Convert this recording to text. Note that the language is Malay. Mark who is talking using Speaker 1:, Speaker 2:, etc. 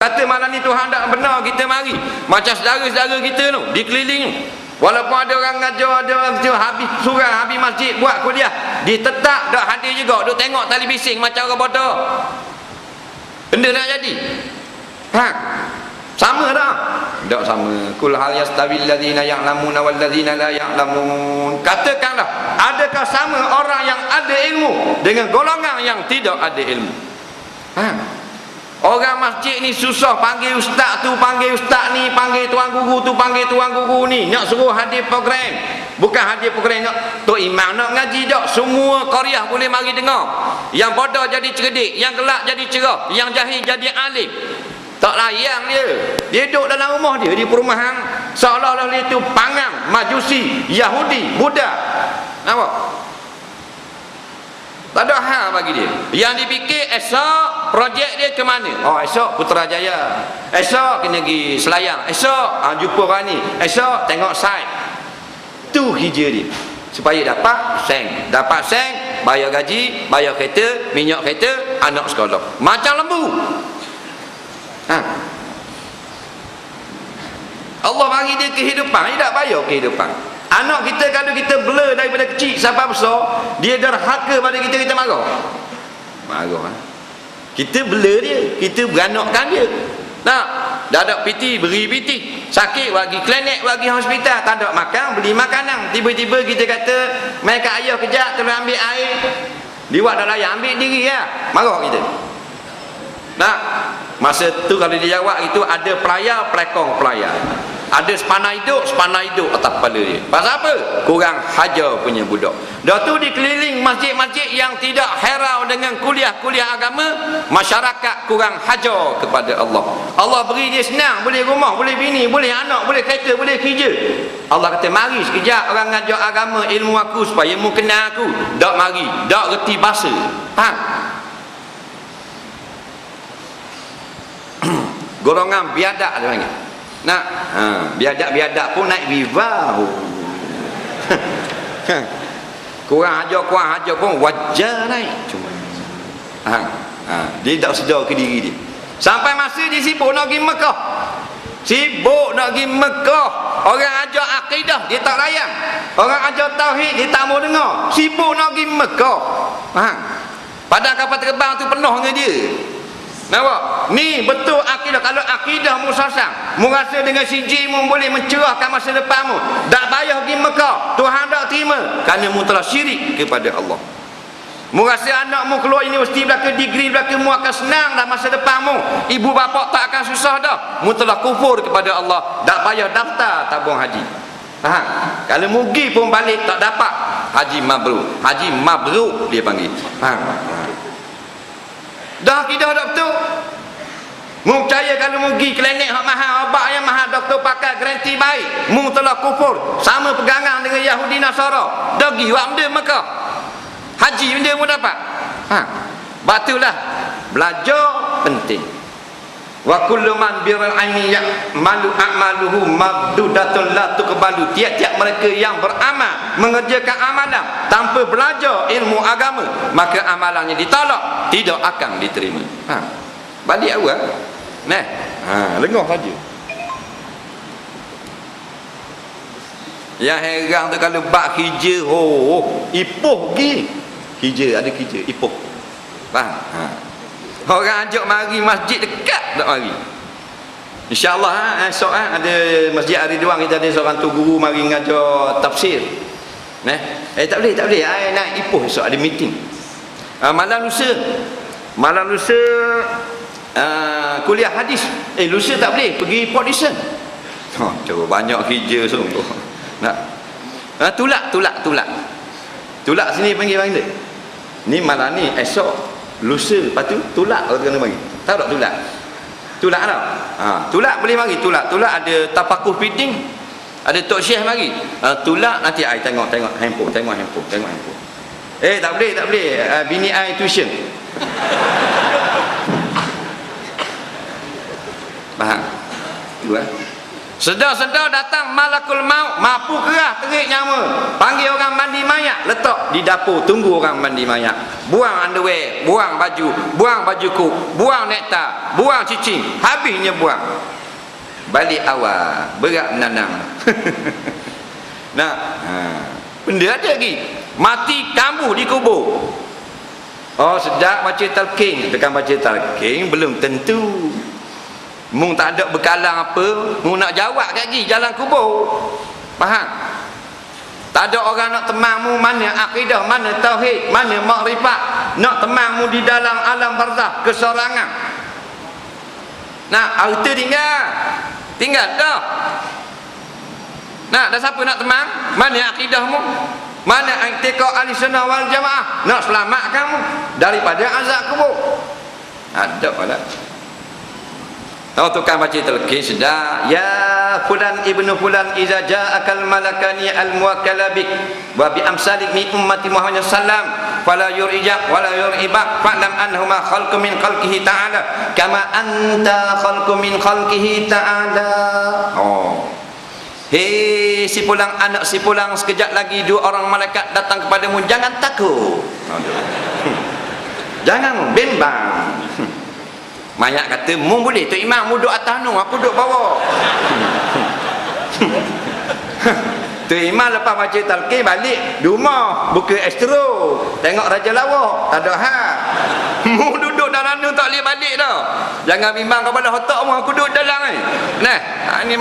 Speaker 1: kata malam ni Tuhan tak benar, kita mari macam saudara-saudara kita tu di keliling tu. Walaupun ada orang ngajar, ada orang habis surau, habis masjid buat kuliah, dia tetap tak hadir juga, duk tengok tali bising macam orang bodoh. Benda nak jadi sama tak? Tak sama. Kul hal yastawil ladzina ya'lamuna wal ladzina la ya'lamun. Katakanlah, adakah sama orang yang ada ilmu dengan golongan yang tidak ada ilmu? Orang masjid ni susah panggil ustaz tu, panggil ustaz ni, panggil tuan guru tu, panggil tuan guru ni, nak suruh hadir program. Bukan hadir program nak tok imam nak ngaji dak, semua qaryah boleh mari dengar. Yang bodoh jadi cerdik, yang gelak jadi cerah, yang jahil jadi alim. Tak layang dia duduk dalam rumah dia di perumahan, seolah-olah dia tu pangang, majusi, Yahudi, Buddha. Nampak? Tak ada hal bagi dia. Yang dipikir esok projek dia ke mana? Oh, esok Putrajaya, esok kena pergi Selayang, esok jumpa orang ni, esok tengok site. Tu kerja dia. Supaya dapat seng, bayar gaji, bayar kereta, minyak kereta, anak sekolah. Macam lembu. Allah bagi dia kehidupan, dia tak bayar kehidupan. Anak kita kalau kita bela daripada kecil sampai besar, dia derhaka pada kita, kita marah. Kita bela dia, kita beranakkan dia. Nah, dah ada PT, beri PT. Sakit bagi klinik, bagi hospital, tak ada makan, beli makanan. Tiba-tiba kita kata mai kat ayah kejap, tolong ambil air. Dia buat dah layak, ambil diri ya. Marah kita. Nah, masa tu kalau dia jawab itu ada pelayar, pelekong pelayar. Ada sepana hidup atas kepala dia. Pasal apa? Kurang hajar punya budak. Dah tu dikeliling masjid-masjid yang tidak herau dengan kuliah-kuliah agama, masyarakat kurang hajar kepada Allah. Allah beri dia senang, boleh rumah, boleh bini, boleh anak, boleh kereta, boleh kerja. Allah kata mari sekejap orang ngajar agama, ilmu aku supaya mu kenal aku. Tak mari, tak reti bahasa. Golongan biadab dia panggil. Nak biadab pun naik viva. kurang hajar pun wajar naik. Cuma dia tak sedar ke diri dia. Sampai masa dia sibuk nak pergi Mekah. Orang ajar akidah dia tak layan. Orang ajar tauhid dia tak mau dengar. Sibuk nak pergi Mekah. Padahal kapal terbang tu penuh dengan dia. Nampak? Ni betul akidah. Kalau akidah mu sasang, mu rasa dengan siji mu boleh mencerahkan masa depanmu, tak payah pergi Mekah, Tuhan tak terima, kerana mu telah syirik kepada Allah. Mu rasa anak mu keluar universiti belaka degree belaka mu akan senang dah masa depanmu, ibu bapa tak akan susah dah, mu telah kufur kepada Allah, tak payah daftar tabung haji. Kalau mu pergi pun balik tak dapat haji mabrur dia panggil. Dah akidah tak betul. Mu percaya kalau mu pergi klinik hak mahal, obat yang mahal, doktor pakai garanti baik, mu telah kufur, sama pegangan dengan Yahudi Nasara. Dah pergi buat benda Mekah, haji benda mu dapat. Batulah belajar penting. Wa kullu man bil ilmi ya'malu a'maluhu mabdudatun la tuqbalu. Tiap-tiap mereka yang beramal, mengerjakan amalan tanpa belajar ilmu agama, maka amalannya ditolak, tidak akan diterima. Balik awal. Lengah saja. Yang heran tu kalau bak hija, ipoh pergi. Hija ada hija, ipoh. Faham? Orang ajak mari masjid dekat tak mari. InsyaAllah esok ada Masjid Ar-Ridwan, kita ada seorang tu guru mari ngajar tafsir. Tak boleh naik ipoh esok ada meeting. Malam lusa kuliah hadis. Lusa tak boleh pergi Port Dickson. Coba banyak kerja sungguh. Tulak sini panggil. Ni malam ni esok lusa, lepas tu tulak orang kena bagi. Tahu tak tulak? Tulak tau? Tulak boleh bagi. Tulak ada tapakuh feeding, ada tok syekh bagi. Tulak nanti ai tengok handphone. Tak boleh. Bini ai tuition. Faham? Tu Sedar-sedar datang malakul maut, mampu kerah terik nyawa, panggil orang mandi mayat, letak di dapur tunggu orang mandi mayat. buang underwear, buang baju kuk, buang nektar, buang cicing, habisnya buang. Balik awal, berat menanam. Nah, benda ada lagi. Mati kambuh di kubur. Oh, sedap baca talqin. Tekan baca talqin belum tentu. Mung tak ada bekalang apa, mung nak jawab lagi jalan kubur. Faham? Tak ada orang nak temangmu mana akidah, mana tauhid, mana makrifat, nak temangmu di dalam alam barzakh kesorangan. Nah, harta tinggal dah. Nah, dah siapa nak temang? Mana akidahmu? Mana i'tiqad ahli-sunnah wal jamaah? Nak selamat kamu daripada azab kubur. Ada pula. Tahu tukang baca talqin sedar. Ya fulan ibnu fulan iza ja'akal malakani al muwakkala bik wa bi amsalik min ummati Muhammad sallam fala yurijak wala yuribak fa'lam annahuma khalqu min khalqihi ta'ala kama anta khalqu min khalqihi ta'ala. Oh. Hei si pulang anak si pulang, sekejap lagi 2 orang malaikat datang kepadamu, jangan takut. Jangan bimbang. Mayat kata, mu boleh tu imam, mu duduk atas nu, aku duduk bawah. Tu imam lepas baca talqin balik rumah, buka astro, tengok Raja Lawak, tak ada hal. Mu duduk dalam nu tak boleh balik dah. Jangan bimbang kepada otak mu, aku duduk dalam ni. Nah, ni